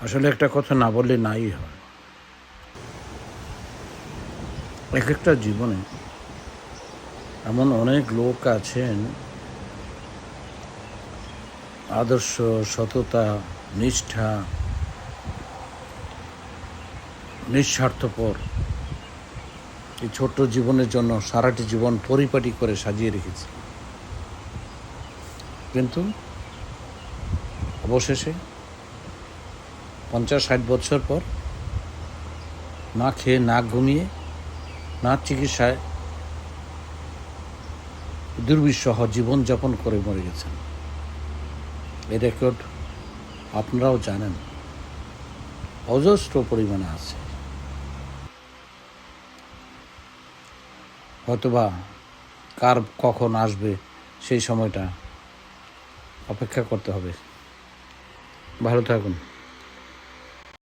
আসলে একটা কথা না বললে নাই হয়। এক একটা জীবনে এমন অনেক লোক আছেন, আদর্শ, সততা, নিষ্ঠা, নিঃস্বার্থপর এই ছোট্ট জীবনের জন্য সারাটি জীবন পরিপাটি করে সাজিয়ে রেখেছে, কিন্তু অবশেষে 50-60 বছর পর না খেয়ে, না ঘুমিয়ে, না চিকিৎসায় দুর্বিষহ জীবনযাপন করে মরে গেছেন। এই রেকর্ড আপনারাও জানেন, অজস্র পরিমাণে আছে। হয়তোবা কার কখন আসবে সেই সময়টা অপেক্ষা করতে হবে। ভালো থাকুন।